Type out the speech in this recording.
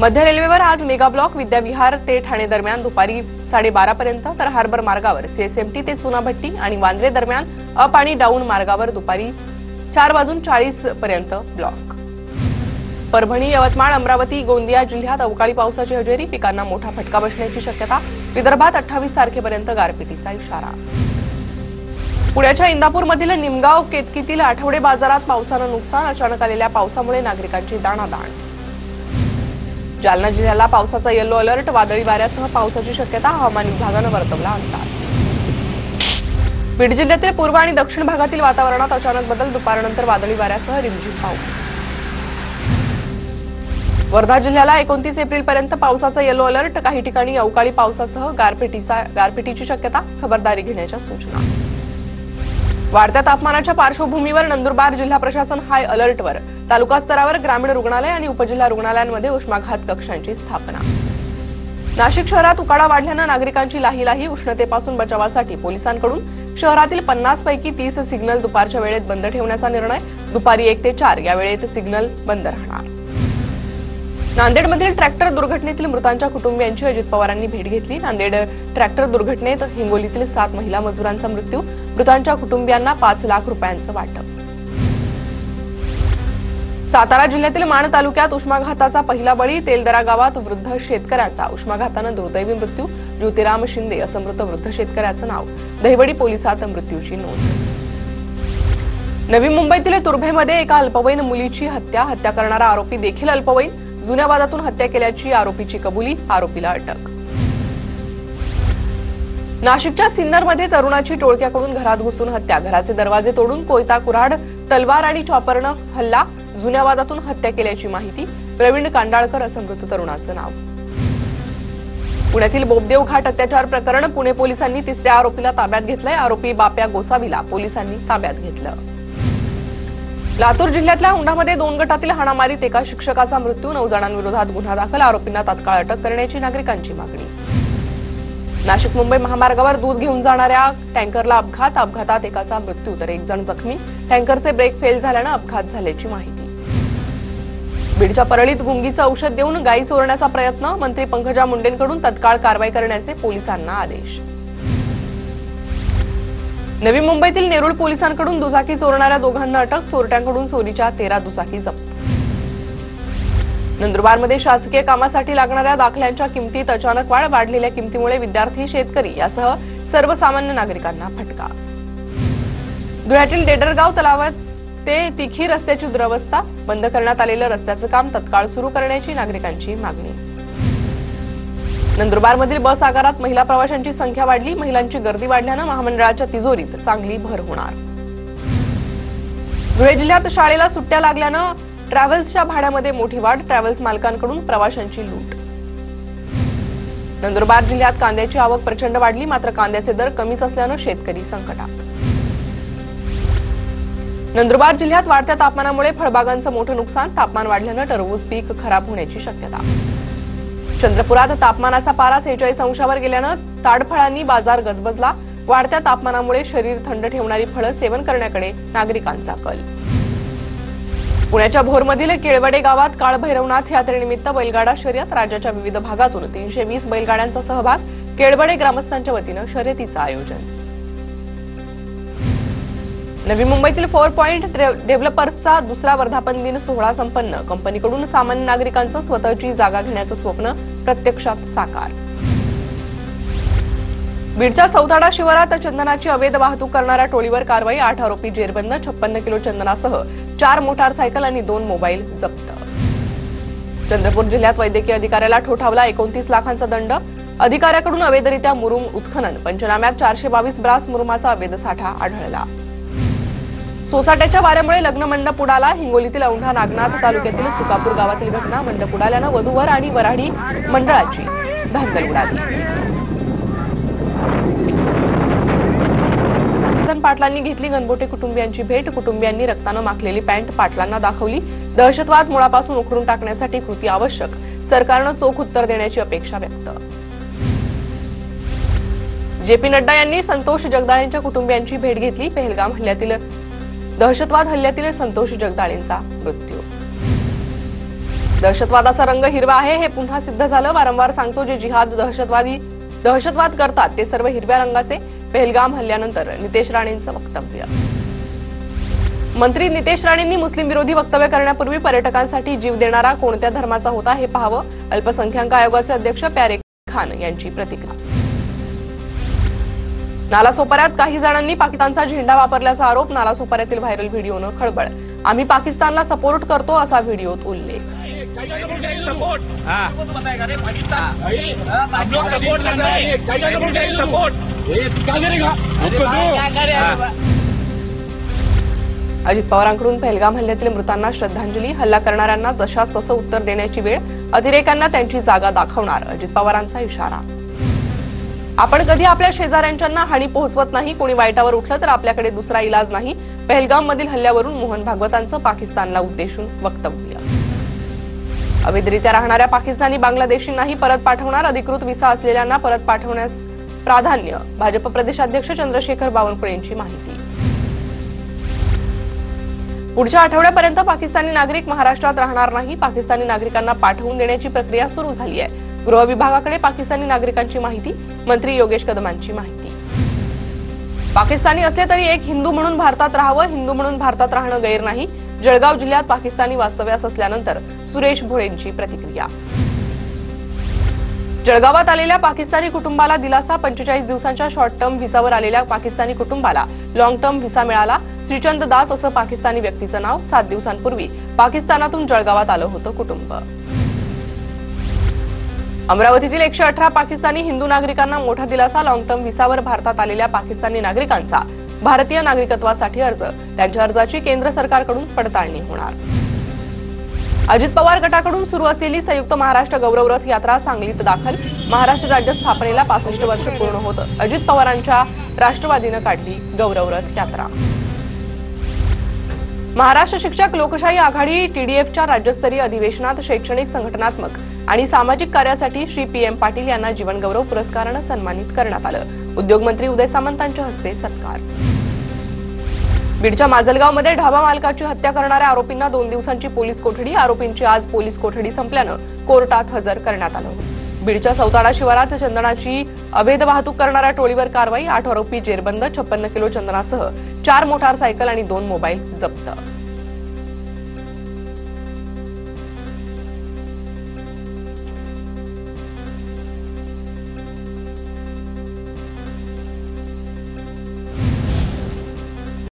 मध्य रेल्वेवर आज mega block Vidyavihar ते ठाणे दरम्यान दुपारी 12:30 पर्यंत, तर हार्बर मार्गावर सीएसएमटी ते चुनाभट्टी आणि वांद्रे दरम्यान अप आणि डाऊन मार्गावर दुपारी 4:40 पर्यंत ब्लॉक. परभणी, यवतमाळ, अमरावती, गोंदिया जिल्ह्यात अवकाळी पावसाची हजेरी, पिकांना मोठा फटका बसण्याची शक्यता. विदर्भात 28 तारखेपर्यंत गारपिटीचा इशारा. पुण्याच्या इंदापूरमधील निमगाव केतकीतील आठवडे बाजारात पावसानं नुकसान, अचानक आलेल्या पावसामुळे नागरिकांची दाणादाण. जालना जिल्ह्याला पावसाचा येलो अलर्ट, वादळी वाऱ्यासह पावसाची शक्यता, हवामान विभागानं वर्तवला अंदाज. बीड जिल्ह्यातील पूर्व आणि दक्षिण भागातील वातावरणात अचानक बदल, दुपारनंतर वादळी वाऱ्यासह रिमझिम पाऊस. वर्धा जिल्ह्याला 29 एप्रिलपर्यंत पावसाचा येलो अलर्ट, काही ठिकाणी अवकाळी पावसासह गारपिटीची शक्यता, खबरदारी घेण्याच्या सूचना. वाढत्या तापमानाच्या पार्श्वभूमीवर नंदुरबार जिल्हा प्रशासन हाय अलर्टवर, तालुका स्तरावर ग्रामीण रुग्णालय आणि उपजिल्हा रुग्णालयांमध्ये उष्माघात कक्षांची स्थापना. नाशिक शहरात उकाडा वाढल्यानं नागरिकांची लाहीलाही, उष्णतेपासून बचावासाठी पोलिसांकडून शहरातील 50 पैकी 30 सिग्नल दुपारच्या वेळेत बंद ठेवण्याचा निर्णय. दुपारी 1 ते 4 या वेळेत सिग्नल बंद राहणार. नांदेडमधील ट्रॅक्टर दुर्घटनेतील मृतांच्या कुटुंबियांची अजित पवारांनी भेट घेतली. नांदेड ट्रॅक्टर दुर्घटनेत हिंगोलीतील 7 महिला मजुरांचा मृत्यू, मृतांच्या कुटुंबियांना 5 लाख रुपयांचं वाटप. सातारा जिल्ह्यातील माण तालुक्यात उष्माघाताचा पहिला बळी, तेलदरा गावात वृद्ध शेतकऱ्याचा उष्माघातानं दुर्दैवी मृत्यू. ज्योतिराम शिंदे असं मृत वृद्ध शेतकऱ्याचं नाव. दहिवडी पोलिसात मृत्यूची नोंद. नवी मुंबईतील तुर्भेमध्ये एका अल्पवयीन मुलीची हत्या करणारा आरोपी देखील अल्पवयीन, जुन्या वादातून हत्या केल्याची आरोपीची कबुली, आरोपीला अटक. नाशिकच्या सिन्नरमध्ये तरुणाची टोळक्याकडून घरात घुसून हत्या, घराचे दरवाजे तोडून कोयता, कुऱ्हाड, तलवार आणि चॉपरनं हल्ला, जुन्या वादातून हत्या केल्याची माहिती. प्रवीण कांडाळकर असं मृत तरुणाचं नाव. पुण्यातील बोबदेव घाट अत्याचार प्रकरण, पुणे पोलिसांनी 3ऱ्या आरोपीला ताब्यात घेतलंय. आरोपी बाप्या गोसावीला पोलिसांनी ताब्यात घेतलं. लातूर जिल्ह्यातल्या औंढामध्ये 2 गटातील हाणामारीत एका शिक्षकाचा मृत्यू, 9 जणांविरोधात गुन्हा दाखल, आरोपींना तात्काळ अटक करण्याची नागरिकांची मागणी. नाशिक मुंबई महामार्गावर दूध घेऊन जाणाऱ्या टँकरला अपघात, अपघातात एकाचा मृत्यू तर 1 जण जखमी, टँकरचे ब्रेक फेल झाल्यानं अपघात झाल्याची माहिती. बीडच्या परळीत गुंगीचं औषध देऊन गायी चोरण्याचा प्रयत्न, मंत्री पंकजा मुंडेंकडून तत्काळ कारवाई करण्याचे पोलिसांना आदेश. नवी मुंबईतील नेरुळ पोलिसांकडून दुचाकी चोरणाऱ्या 2 जणांना अटक, चोरट्यांकडून चोरीच्या 13 दुचाकी जप्त. नंदुरबारमध्ये शासकीय कामासाठी लागणाऱ्या दाखल्यांच्या किमतीत अचानक वाढ, वाढलेल्या किमतीमुळे विद्यार्थी, शेतकरी यासह सर्वसामान्य नागरिकांना फटका. धुळ्यातील डेडरगाव तलावात ते तिखी रस्त्याची दुरवस्था, बंद करण्यात आलेलं रस्त्याचं काम तत्काळ सुरू करण्याची नागरिकांची मागणी. नंदुरबारमधील बस आगारात महिला प्रवाशांची संख्या वाढली, महिलांची गर्दी वाढल्यानं महामंडळाच्या तिजोरीत चांगली भर होणार. धुळे जिल्ह्यात शाळेला सुट्ट्या लागल्यानं ट्रॅव्हल्सच्या भाड्यामध्ये मोठी वाढ, ट्रॅव्हल्स मालकांकडून प्रवाशांची लूट. नंदुरबार जिल्ह्यात कांद्याची आवक प्रचंड वाढली, मात्र कांद्याचे दर कमीच असल्यानं शेतकरी संकटात. नंदुरबार जिल्ह्यात वाढत्या तापमानामुळे फळबागांचं मोठं नुकसान, तापमान वाढल्यानं टरबूज पीक खराब होण्याची शक्यता. चंद्रपुरात तापमानाचा पारा 46 अंशावर गेल्यानं ताडफळांनी बाजार गजबजला, वाढत्या तापमानामुळे शरीर थंड ठेवणारी फळं सेवन करण्याकडे नागरिकांचा कल. पुण्याच्या भोरमधील केळवडे गावात काळभैरवनाथ यात्रेनिमित्त बैलगाडा शर्यत, राज्याच्या विविध भागातून 320 बैलगाड्यांचा सहभाग, केळवडे ग्रामस्थांच्या वतीनं शर्यतीचं आयोजन. नवी मुंबईतील 4 पॉइंट डेव्हलपर्सचा 2रा वर्धापन दिन सोहळा संपन्न, कंपनीकडून सामान्य नागरिकांचं स्वतःची जागा घेण्याचं स्वप्न प्रत्यक्षात साकार. बीडच्या सौताडा शिवारात चंदनाची अवैध वाहतूक करणाऱ्या टोळीवर कारवाई, 8 आरोपी जेरबंद, 56 किलो चंदनासह 4 मोटारसायकल आणि 2 मोबाईल जप्त. चंद्रपूर जिल्ह्यात वैद्यकीय अधिकाऱ्याला ठोठावला 29 लाखांचा दंड, अधिकाऱ्याकडून अवैधरित्या मुरुम उत्खनन, पंचनाम्यात 422 ब्रास मुरुमाचा अवैध साठा आढळला. सोसाट्याच्या वाऱ्यामुळे लग्न मंडप उडाला, हिंगोलीतील औंढा नागनाथ तालुक्यातील सुकापूर गावातील घटना, मंडप उडाल्यानं वधूवर आणि वऱ्हाडी मंडळाची धांदल उडाली. पाटलांनी घेतली गणबोटे कुटुंबियांची भेट, कुटुंबियांनी रक्तानं माखलेली पॅन्ट पाटलांना दाखवली. दहशतवाद मुळापासून उखडून टाकण्यासाठी कृती आवश्यक, सरकारनं चोख उत्तर देण्याची अपेक्षा व्यक्त. जेपी नड्डा यांनी संतोष जगदाळेंच्या कुटुंबियांची भेट घेतली. पहलगाम हल्ल्यातील दहशतवाद हल्ल्यातील संतोष जगदाळेंचा मृत्यू. दहशतवादाचा रंग हिरवा आहे हे पुन्हा सिद्ध झालं। वारंवार सांगतो जे जिहाद दहशतवाद करतात ते सर्व हिरव्या रंगाचे। पहलगाम हल्ल्यानंतर नितेश राणेंचं वक्तव्य। मंत्री नितेश राणेंनी मुस्लिम विरोधी वक्तव्य करण्यापूर्वी पर्यटकांसाठी जीव देणारा कोणत्या धर्माचा होता हे पाहावं। अल्पसंख्याक आयोगाचे अध्यक्ष प्यारे खान यांची प्रतिक्रिया। नालासोपाऱ्यात काही जणांनी पाकिस्तानचा झेंडा वापरल्याचा आरोप। नालासोपाऱ्यातील व्हायरल व्हिडिओनं खळबळ। आम्ही पाकिस्तानला सपोर्ट करतो असा व्हिडिओत उल्लेख। अजित पवारांकडून पहलगाम हल्ल्यातील मृतांना श्रद्धांजली। हल्ला करणाऱ्यांना जशास तसं उत्तर देण्याची वेळ। अतिरेक्यांना त्यांची जागा दाखवणार अजित पवारांचा इशारा। आपण कधी आपल्या शेजाऱ्यांना हानी पोहोचवत नाही। कोणी वाईटावर उठलं तर आपल्याकडे दुसरा इलाज नाही। पहलगाम मधील हल्ल्यावरून मोहन भागवतांचं पाकिस्तानला उद्देशून वक्तव्य। अवैधरित्या राहणाऱ्या पाकिस्तानी बांगलादेशींनाही परत पाठवणार। अधिकृत व्हिसा असलेल्यांना परत पाठवण्यास प्राधान्य। भाजप प्रदेशाध्यक्ष चंद्रशेखर बावनकुळे यांची माहिती। पुढच्या आठवड्यापर्यंत पाकिस्तानी नागरिक महाराष्ट्रात राहणार नाही। पाकिस्तानी नागरिकांना पाठवून देण्याची प्रक्रिया सुरू झाली आहे। गृह विभागाकडे पाकिस्तानी नागरिकांची माहिती। मंत्री योगेश कदमांची माहिती। पाकिस्तानी असले तरी एक हिंदू म्हणून भारतात राहावं। हिंदू म्हणून भारतात राहणं गैर नाही। जळगाव जिल्ह्यात पाकिस्तानी वास्तव्यास असल्यानंतर सुरेश भोळेंची प्रतिक्रिया। जळगावात आलेल्या पाकिस्तानी कुटुंबाला दिलासा। 45 दिवसांच्या शॉर्ट टर्म व्हिसावर आलेल्या पाकिस्तानी कुटुंबाला लॉंग टर्म व्हिसा मिळाला। श्रीचंद दास असं पाकिस्तानी व्यक्तीचं नाव। 7 दिवसांपूर्वी पाकिस्तानातून जळगावात आलं होतं कुटुंब। अमरावतीतील 118 पाकिस्तानी हिंदू नागरिकांना मोठा दिलासा। लॉंग टर्म व्हिसावर भारतात आलेल्या पाकिस्तानी नागरिकांचा भारतीय नागरिकत्वासाठी अर्ज। त्यांच्या अर्जाची केंद्र सरकारकडून पडताळणी होणार। अजित पवार गटाकडून सुरू असलेली संयुक्त महाराष्ट्र गौरव रथ यात्रा सांगलीत दाखल। महाराष्ट्र राज्य स्थापनेला 65 वर्ष पूर्ण होतं। अजित पवारांच्या राष्ट्रवादीनं काढली गौरव रथ यात्रा। महाराष्ट्र शिक्षक लोकशाही आघाडी टीडीएफच्या राज्यस्तरीय अधिवेशनात शैक्षणिक, संघटनात्मक आणि सामाजिक कार्यासाठी श्री PM पाटील यांना जीवनगौरव पुरस्कारानं सन्मानित करण्यात आलं। उद्योगमंत्री उदय सामंतांच्या हस्ते सत्कार। बीडच्या माजलगावमध्ये ढाबा मालकाची हत्या करणाऱ्या आरोपींना 2 दिवसांची पोलीस कोठडी। आरोपींची आज पोलीस कोठडी संपल्यानं कोर्टात हजर करण्यात आलं। बीडच्या सौताडा शिवारात चंदनाची अवैध वाहतूक करणाऱ्या टोळीवर कारवाई। 8 आरोपी जेरबंद। 56 किलो चंदनासह 4 मोटारसायकल आणि 2 मोबाईल जप्त।